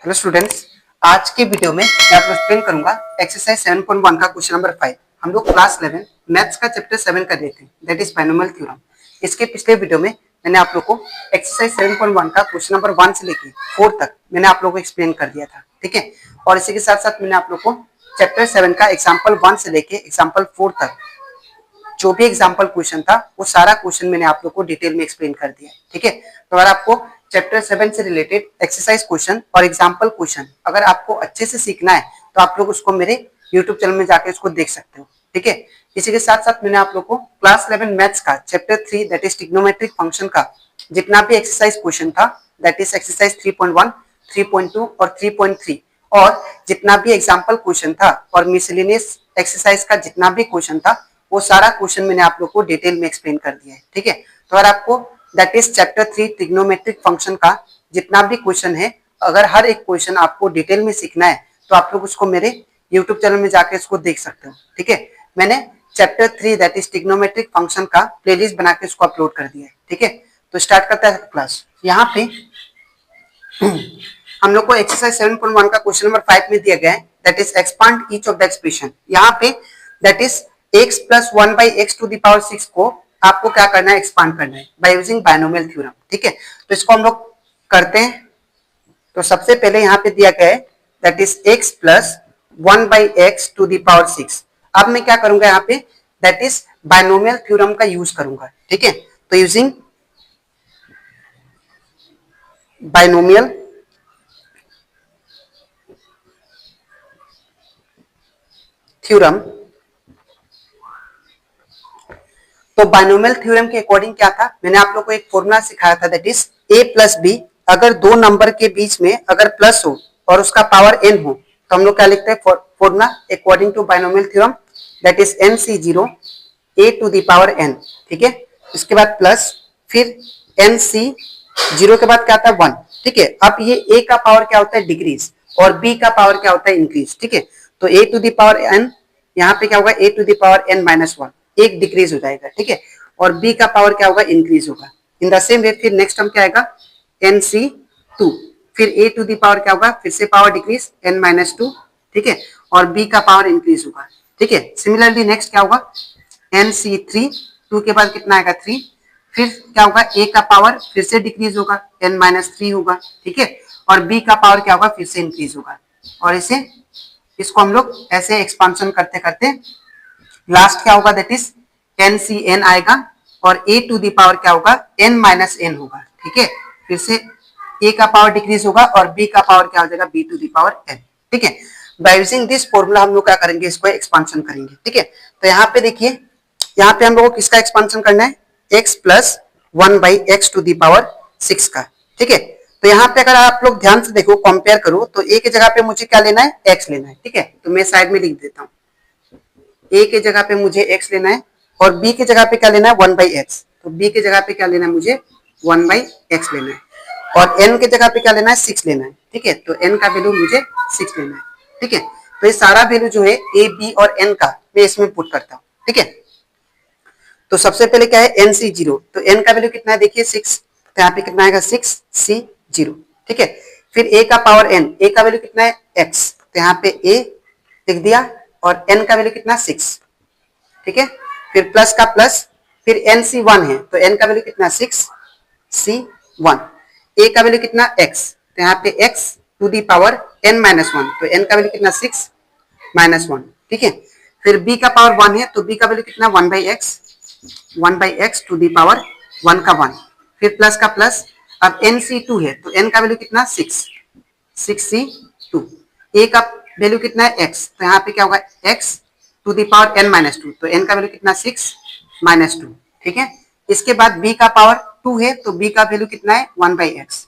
Hello students, आज के video में मैं आपको एक्सप्लेन करूंगा एक्सरसाइज 7.1 का क्वेश्चन नंबर 5। हम लोग क्लास 11 मैथ्स का चैप्टर 7 कर रहे थे, दैट इज बायनोमियल थ्योरम। इसके पिछले वीडियो में मैंने आप लोग को एक्सरसाइज 7.1 का क्वेश्चन नंबर 1 से लेके 4 तक मैंने आप लोग को एक्सप्लेन कर दिया था, ठीक है। और इसी के साथ साथ मैंने आप लोग को चैप्टर 7 का एग्जाम्पल 1 से लेके एग्जाम्पल 4 तक जो भी एग्जाम्पल क्वेश्चन था वो सारा क्वेश्चन मैंने आप लोग को डिटेल में एक्सप्लेन कर दिया है, ठीक है। तो अगर आपको चैप्टर 7 से रिलेटेड एक्सरसाइज क्वेश्चन और एग्जाम्पल क्वेश्चन अगर आपको अच्छे से सीखना है तो आप लोग उसको मेरे यूट्यूब चैनल में जाके उसको देख सकते हो, ठीक है। इसी के साथ साथ मैंने आप लोग को क्लास 11 मैथ्स का chapter 3 that is trigonometric function का जितना भी एक्सरसाइज क्वेश्चन था दैट इज एक्सरसाइज 3.1, 3.2 और 3.3 और जितना भी एग्जाम्पल क्वेश्चन था और मिसलेनियस एक्सरसाइज का जितना भी क्वेश्चन था वो सारा क्वेश्चन मैंने आप लोग को डिटेल में एक्सप्लेन कर दिया है, ठीक है। तो अगर आपको that is chapter 3 trigonometric function का जितना भी क्वेश्चन है, अगर हर एक क्वेश्चन आपको डिटेल में सीखना है तो आप लोग उसको मेरे यूट्यूब चैनल में जाके इसको देख सकते हो, ठीक है। मैंने chapter 3 that is trigonometric function का प्लेलिस्ट बना के इसको अपलोड कर दिया है, ठीक है। तो स्टार्ट करता है क्लास। यहाँ पे हम लोग को एक्सरसाइज 7.1 का क्वेश्चन नंबर 5 में दिया गया है that is expand each of the expression. यहाँ पे that is x plus 1 by x to the power 6 को आपको क्या करना है, एक्सपांड करना है बाय यूजिंग बायनोमियल थ्योरम, ठीक है। तो इसको हम लोग करते हैं। तो सबसे पहले यहाँ पे दिया गया है that is x plus 1 by x to the power 6। अब मैं क्या करूंगा यहाँ पे दैट इज बायनोमियल थ्योरम का यूज करूंगा, ठीक है। तो यूजिंग बायनोमियल थ्योरम, तो बायनोमियल थ्योरम के अकॉर्डिंग क्या था, मैंने आप लोग को एक फॉर्मूला सिखाया था that is a plus b. अगर दो नंबर के बीच में अगर प्लस हो और उसका पावर n हो तो हम लोग क्या लिखते हैं formula according to binomial theorem that is nc0 a to the power n, ठीक है। इसके बाद प्लस फिर nc0 के बाद क्या आता है 1, ठीक है। अब ये a का पावर क्या होता है डिक्रीज और b का पावर क्या होता है इंक्रीज, ठीक है। तो a to the power n यहाँ पे क्या होगा a to the power n minus 1, एक डिक्रीज हो जाएगा, ठीक है। और b का पावर क्या होगा इंक्रीज होगा। इन द सेम वे फिर नेक्स्ट टर्म क्या आएगा nc2, फिर a टू द पावर क्या होगा फिर से पावर डिक्रीज n माइनस 2, ठीक है। और b का पावर इंक्रीज होगा, ठीक है। सिमिलरली नेक्स्ट क्या होगा nc3, 2 के बाद कितना आएगा 3, फिर क्या होगा a का पावर फिर से डिक्रीज होगा n माइनस 3 होगा, ठीक है। और b का पावर क्या होगा फिर से इंक्रीज होगा। और इसे इसको हम लोग ऐसे एक्सपांशन करते करते लास्ट क्या होगा दैट इज NCN आएगा और a टू दी पावर क्या होगा n माइनस n होगा, ठीक है। फिर से a का पावर डिक्रीज होगा और b का पावर क्या हो जाएगा b to the power n, ठीक है। बाय यूजिंग दिस फॉर्मूला हम लोग क्या करेंगे इसको एक्सपांशन करेंगे, ठीक है। तो यहाँ पे देखिए, यहाँ पे हम लोग को किसका एक्सपांशन करना है x plus 1 by x to the power 6 का, ठीक है। तो यहाँ पे अगर आप लोग ध्यान से देखो कंपेयर करो तो a की जगह पे मुझे क्या लेना है x लेना है, ठीक है। तो मैं साइड में लिख देता हूँ a की जगह पे मुझे x लेना है और b की जगह पे क्या लेना है 1 बाई एक्स। तो b की जगह पे क्या लेना है मुझे 1 बाई एक्स लेना है और n की जगह पे क्या लेना है 6 लेना है, ठीक है। तो n का वैल्यू मुझे 6 लेना है, ठीक है। तो ये सारा वैल्यू जो है a b और n का मैं इसमें पुट करता हूँ, ठीक है। तो सबसे पहले क्या है nc0, तो n का वैल्यू कितना है देखिए 6, तो यहाँ पे कितना आएगा 6c0, ठीक है। फिर a का पावर n, a का वैल्यू कितना है x, तो यहाँ पे a लिख दिया और n का वैल्यू कितना 6, ठीक है। फिर प्लस का प्लस, फिर nc1 है तो n का वैल्यू कितना 6c1, a का वैल्यू कितना x, तो यहाँ पे x to the power n minus 1, तो n का वैल्यू कितना 6 माइनस 1, ठीक है। फिर b का पावर 1 है तो b का वैल्यू कितना 1 by x to the power 1 का 1, फिर प्लस का प्लस। अब nc2 है तो n का वैल्यू कितना 6c2, a का वैल्यू कितना है x, तो यहाँ पे क्या होगा x to the power n minus 2, तो n का वैल्यू कितना 6 माइनस 2, ठीक है। इसके बाद b का पावर 2 है तो b का वैल्यू कितना है 1 बाई एक्स,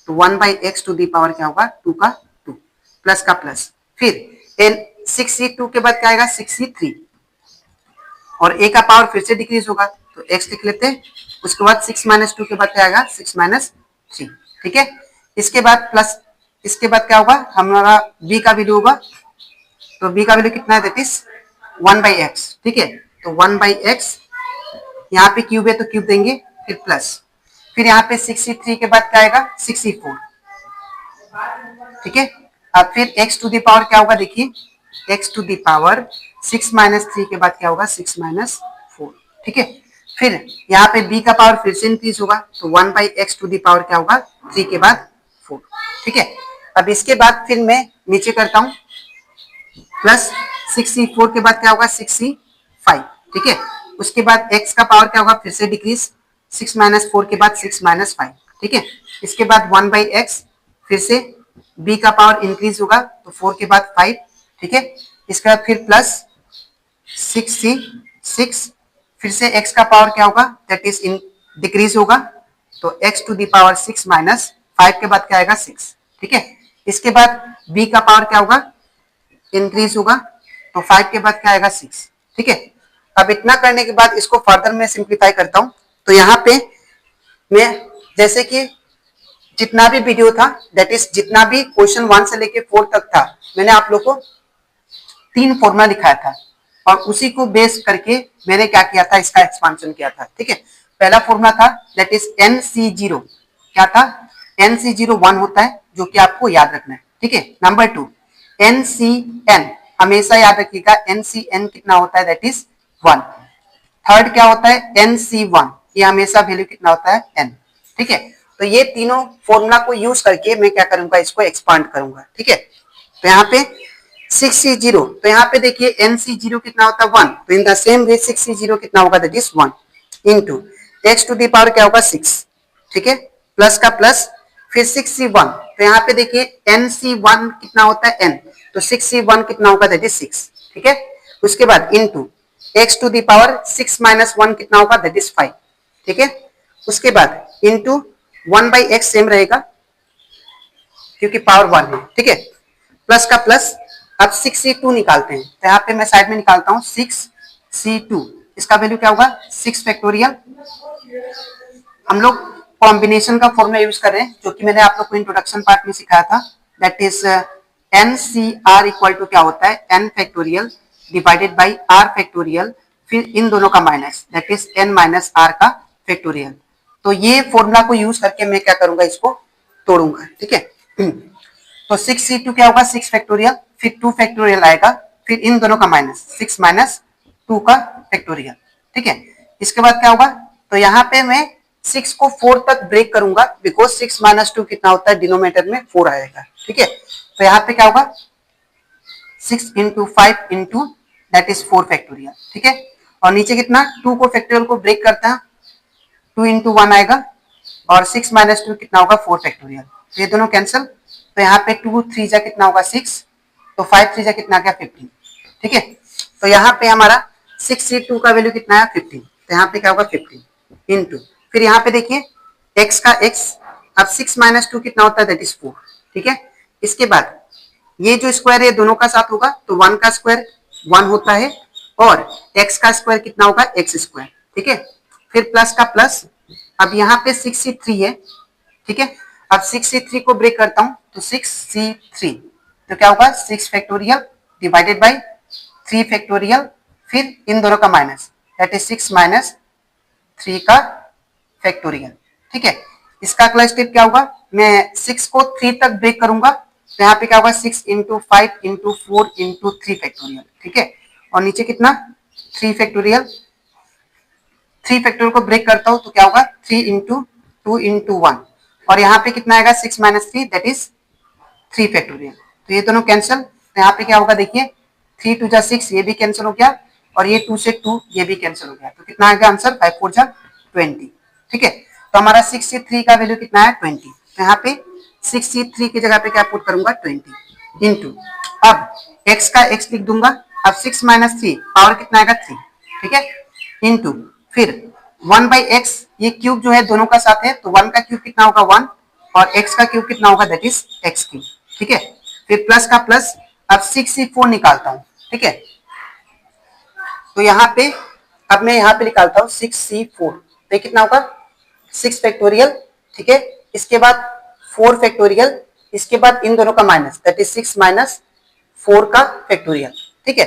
तो 1 by x to the power क्या होगा 2 का 2, प्लस का प्लस। फिर n 6c2 के बाद क्या आएगा 6c3 और a का पावर फिर से डिक्रीज होगा तो x लिख लेते हैं। उसके बाद 6 माइनस 2 के बाद क्या आएगा 6 माइनस 3, ठीक है। इसके बाद प्लस, इसके बाद क्या होगा हमारा b का वैल्यू होगा, तो b का वैल्यू कितना है दैट इज 1 बाई एक्स, ठीक है। तो 1 बाई एक्स, यहाँ पे क्यूब है तो क्यूब देंगे, फिर प्लस, फिर यहाँ पे 63 के बाद क्या आएगा 64, ठीक है। अब फिर x टू द पावर क्या होगा, देखिए x to the power 6 minus 3 के बाद क्या होगा 6 माइनस 4। ठीक है। फिर यहाँ पे b का पावर फिर से इंक्रीज होगा, तो 1 by x to the power क्या होगा 3 के बाद 4। ठीक है। अब इसके बाद फिर मैं नीचे करता हूं, प्लस 6c4 के बाद क्या होगा 6c5। ठीक है। उसके बाद x का पावर क्या होगा फिर से डिक्रीज, 6 माइनस 4 के बाद 6 माइनस 5। ठीक है। इसके बाद 1 बाई एक्स, फिर से b का पावर इंक्रीज होगा तो 4 के बाद 5। ठीक है। इसके बाद फिर प्लस 6c6, फिर से x का पावर क्या होगा दैट इज इन डिक्रीज होगा, तो x to the power 6 minus 5 के बाद क्या आएगा 6। ठीक है। इसके बाद b का पावर क्या होगा इंक्रीज होगा, तो 5 के बाद क्या आएगा 6। ठीक है। अब इतना करने के बाद इसको फर्दर मैं सिंप्लीफाई करता हूं, तो यहाँ पे मैं जैसे कि जितना भी वीडियो था दैट इज जितना भी क्वेश्चन 1 से लेके 4 तक था, मैंने आप लोग को 3 फॉर्मूला दिखाया था और उसी को बेस करके मैंने क्या किया था इसका एक्सपांशन किया था। ठीक है। पहला फॉर्मूला था दैट इज NC0, क्या था NC0 1 होता है जो कि आपको याद रखना है। ठीक है। नंबर 2 NCN, हमेशा याद रखिएगा NCN कितना होता है दैट इज 1। थर्ड क्या होता है NC1, ये हमेशा वैल्यू कितना होता है n। ठीक है। तो ये तीनों फॉर्मूला को यूज करके मैं क्या करूंगा इसको एक्सपांड करूंगा। ठीक है। तो यहाँ पे 6C0, तो यहाँ पे देखिए NC0 कितना होता है 1, तो in the same way 6C0 कितना होगा that is 1 into x to the power क्या होगा 6। ठीक है। प्लस का प्लस, फिर 6C1, तो यहाँ पे देखिए NC1 कितना होता है n, तो 6C1 कितना होगा दैट इज 6। ठीक है। उसके बाद into x to the power 6 minus 1 कितना होगा दैट इज 5। ठीक है। उसके बाद इंटू 1 बाई एक्स सेम रहेगा क्योंकि पावर 1 है। ठीक है। प्लस का प्लस, अब 6C2 निकालते हैं, तो यहाँ पे मैं साइड में निकालता हूँ 6C2, इसका वैल्यू क्या होगा 6 फैक्टोरियल। हम लोग कॉम्बिनेशन का फॉर्मूला यूज कर रहे हैं जो कि मैंने आप लोग को इंट्रोडक्शन पार्ट में सिखाया था, that is NCR equal to क्या होता है n factorial divided by r factorial, फिर इन दोनों का minus that is n minus r का फैक्टोरियल। तो ये फॉर्मूला को यूज करके मैं क्या करूंगा इसको तोड़ूंगा। ठीक है। तो 6C2 क्या होगा 6 फैक्टोरियल, फिर 2 फैक्टोरियल आएगा, फिर इन दोनों का माइनस 6 माइनस 2 का फैक्टोरियल। ठीक है। इसके बाद क्या होगा, तो यहाँ पे मैं 6 को 4 तक ब्रेक करूंगा बिकॉज 6 माइनस 2 कितना होता है डिनोमिनेटर में 4 आएगा। ठीक है। तो यहाँ पे क्या होगा 6 into 5 into that is 4 factorial. ठीक है। और नीचे कितना 2 को फैक्टोरियल को ब्रेक करता है, 2 इंटू 1 आएगा, और 6 माइनस 2 कितना होगा 4 फैक्टोरियल, तो ये दोनों कैंसिल, तो यहाँ पे 2 3 जा कितना होगा 6, तो 5 3 जा कितना गया 15। ठीक है। तो यहाँ पे हमारा 6C2 का वैल्यू कितना है 15, तो यहाँ पे क्या होगा 15 इंटू, फिर यहाँ पे देखिए x का x, अब 6 माइनस 2 कितना होता है दैट इज 4। ठीक है। इसके बाद ये जो स्क्वायर है दोनों का साथ होगा, तो 1 का स्क्वायर 1 होता है और x का स्क्वायर कितना होगा x स्क्वायर। ठीक है। फिर प्लस का प्लस, अब यहाँ पे 6C3 है। ठीक है। अब 6C3 को ब्रेक करता हूं, तो 6C3, तो क्या होगा 6 फैक्टोरियल डिवाइडेड बाई 3 फैक्टोरियल, फिर इन दोनों का माइनस दैट इज 6 माइनस 3 का फैक्टोरियल। ठीक है। इसका अगला स्टेप क्या होगा, मैं 6 को 3 तक ब्रेक करूंगा, तो यहाँ पे क्या होगा 6 इंटू 5 इंटू 4 इंटू 3 फैक्टोरियल। ठीक है। और नीचे कितना 3 फैक्टोरियल, 3 फैक्टोरियल को ब्रेक करता हूं तो क्या होगा 3 इंटू 2 इंटू 1, और यहाँ पे कितना आएगा 6 माइनस 3 दैट इज 3 फैक्टोरियल। तो ये दोनों कैंसिल, तो यहाँ पे क्या होगा देखिए 3 2 जा 6, ये भी कैंसिल हो गया, और ये 2 से 2 ये भी कैंसिल हो गया, तो कितना आएगा आंसर 5 4 जा 20। ठीक है। तो हमारा 6C3 का वैल्यू कितना है 20, तो यहाँ पे 6C3 की जगह पे क्या पुट करूंगा 20 इंटू, अब x का x लिख दूंगा, अब 6 माइनस 3 पावर कितना आएगा 3। ठीक है। इंटू, फिर 1 बाई एक्स, ये क्यूब जो है दोनों का साथ है, तो 1 का क्यूब कितना होगा 1, और x का क्यूब कितना होगा दैट इज x क्यूब। ठीक है। फिर प्लस का प्लस, अब 6C4 निकालता हूं। ठीक है। तो यहाँ पे अब मैं यहाँ पे निकालता हूँ 6C4, तो कितना होगा 6 फैक्टोरियल। ठीक है। इसके बाद 4 फैक्टोरियल, इसके बाद इन दोनों का माइनस दैट इज 6 माइनस 4 का फैक्टोरियल। ठीक है।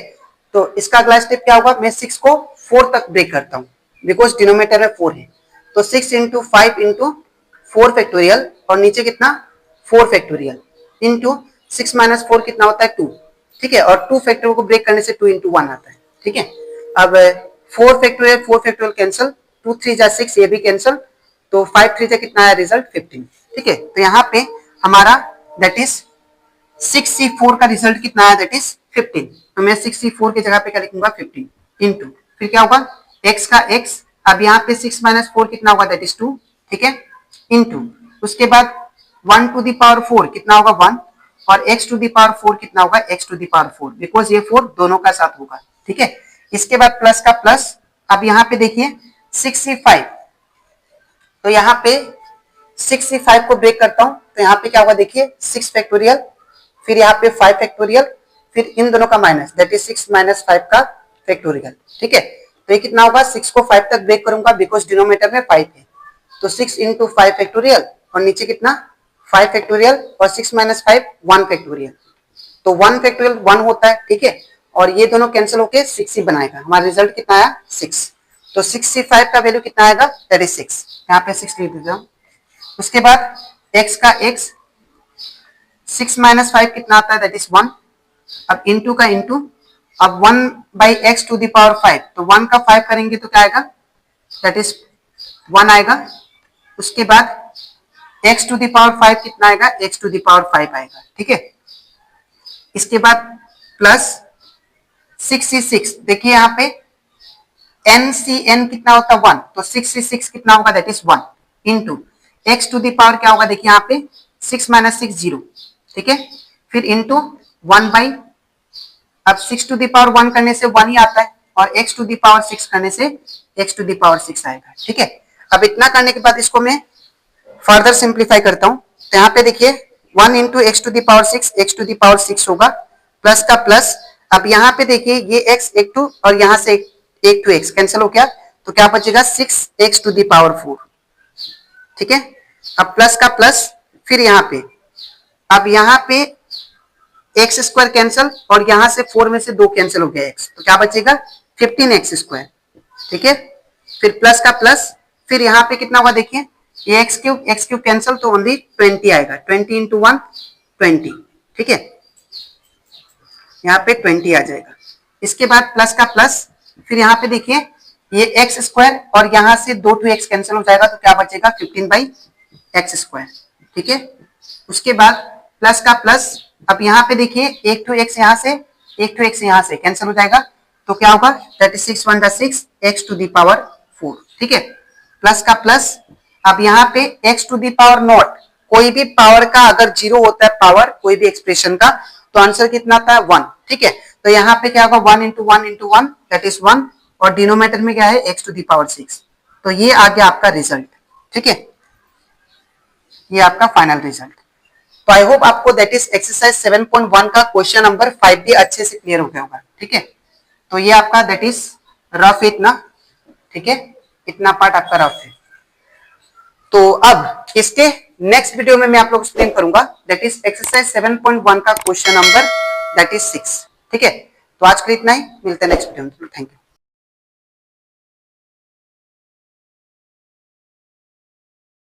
तो इसका अगला स्टेप क्या होगा, मैं 6 को 4 तक ब्रेक करता हूँ बिकॉज डिनोमिनेटर में 4 है, तो 6 इंटू 5 इंटू 4 फैक्टोरियल, और नीचे कितना 4 फैक्टोरियल, इंटू 6 माइनस 4 कितना होता है 2, ठीक है, और 2 फैक्टोरियल को ब्रेक करने से 2 इंटू 1 आता है, ठीक है। अब 4 फैक्टोरियल कैंसिल, 2 3 जा 6, ये भी कैंसिल, तो 5 3 जा कितना आया रिजल्ट 15, ठीक है। तो यहाँ पे हमारा दैट इज 6C4 का रिजल्ट कितना आया दैट इज 15, तो मैं 6C4 की जगह पे क्या लिखूंगा 15 इंटू, फिर क्या होगा x का x, अब यहाँ पे 6 माइनस 4 कितना होगा दैट इज 2, ठीक है, इंटू उसके बाद 1 टू द पावर 4 कितना होगा 1, और x टू द पावर 4 कितना होगा x to the power 4, because ये 4 दोनों का साथ होगा, ठीक है। इसके बाद प्लस का प्लस, अब यहाँ पे देखिए 6C5, तो यहाँ पे 6C5 को ब्रेक करता हूं, तो यहाँ पे क्या होगा देखिए 6 फैक्टोरियल, फिर यहाँ पे 5 फैक्टोरियल, फिर इन दोनों का माइनस दैट इज 6 माइनस 5 का फैक्टोरियल, ठीक है। तो ये कितना होगा 6 को 5 तक ब्रेक करूंगा बिकॉज डिनोमिनेटर में 5 है, तो 6 इंटू 5 फैक्टोरियल, और नीचे कितना 5 फैक्टोरियल, और 6 माइनस 5 1 फैक्टोरियल, तो 1 फैक्टोरियल 1 होता है, ठीक है, और ये दोनों कैंसिल होके 6 ही बनाएगा, हमारा रिजल्ट कितना आया 6, तो 6C5 का वैल्यू कितना आएगा दैट इज 6, यहाँ पे 6 लिख देता हूं। उसके बाद x का x, 6 माइनस 5 कितना आता है दैट इज 1, अब इंटू का इंटू, अब 1 by x to the power 5, तो 1 का 5 करेंगे तो क्या आएगा दैट इज 1 आएगा। उसके बाद x टू द पावर 5 कितना आएगा x टू द पावर 5 आएगा, ठीक है। इसके बाद प्लस 6C6, देखिए यहाँ पे NCN कितना होता है 1, तो 6C6 कितना होगा that is 1 into x to the power क्या होगा देखिए यहाँ पे 6 माइनस 6 0, ठीक है, फिर इंटू 1 बाई, अब 6 टू द पावर 1 करने से 1 ही आता है, और x टू द पावर 6 करने से x टू द पावर 6 आएगा, ठीक है। अब इतना करने के बाद इसको मैं फर्दर सिंप्लीफाई करता हूं, तो यहाँ पे देखिए 1 into x to the power 6 x to the power 6 होगा, प्लस का प्लस, अब यहाँ पे देखिए ये x एक टू, और यहाँ से एक टू x कैंसिल हो गया, तो क्या बचेगा 6x टू द पावर 4, ठीक है। अब प्लस का प्लस, फिर यहाँ पे, अब यहाँ पे एक्स स्क्वायर कैंसिल, और यहां से 4 में से 2 कैंसिल हो गया x, तो क्या बचेगा 15x स्क्वायर, ठीक है। फिर प्लस का प्लस, फिर यहाँ पे कितना होगा देखिए ये x क्यूब कैंसिल, तो ओनली 20 आएगा, 20 इंटू 1 20, ठीक है, यहाँ पे 20 आ जाएगा। इसके बाद प्लस का प्लस, फिर यहाँ पे देखिए ये x स्क्वायर, और यहाँ से 2 टू x कैंसिल हो जाएगा, तो क्या बचेगा 15 बाई एक्स स्क्वायर, ठीक है। उसके बाद प्लस का प्लस, अब यहाँ पे देखिए एक टू एक्स यहाँ से, एक टू एक्स यहाँ से कैंसिल हो जाएगा, तो क्या होगा that is 6 1 6 x to the power 4, ठीक है। प्लस का प्लस, अब यहाँ पे x to the power not, कोई भी पावर का अगर 0 होता है पावर कोई भी एक्सप्रेशन का, तो आंसर कितना आता है 1, ठीक है। तो यहाँ पे क्या होगा 1 इंटू 1 इंटू 1 दैट इज 1, और डिनोमिनेटर में क्या है x टू द पावर 6, तो ये आ गया आपका रिजल्ट, ठीक है, ये आपका फाइनल रिजल्ट। तो आई होप आपको दैट इज एक्सरसाइज 7.1 का क्वेश्चन नंबर 5 भी अच्छे से क्लियर हो गया होगा, ठीक है। तो ये आपका दैट इज रफ इतना, ठीक है, इतना पार्ट आपका रफ है। तो अब इसके नेक्स्ट वीडियो में मैं आप लोग एक्सप्लेन करूंगा दैट इज एक्सरसाइज 7.1 का क्वेश्चन नंबर दैट इज 6, ठीक है। तो आज के लिए इतना ही, मिलते हैं नेक्स्ट वीडियो में, थैंक यू।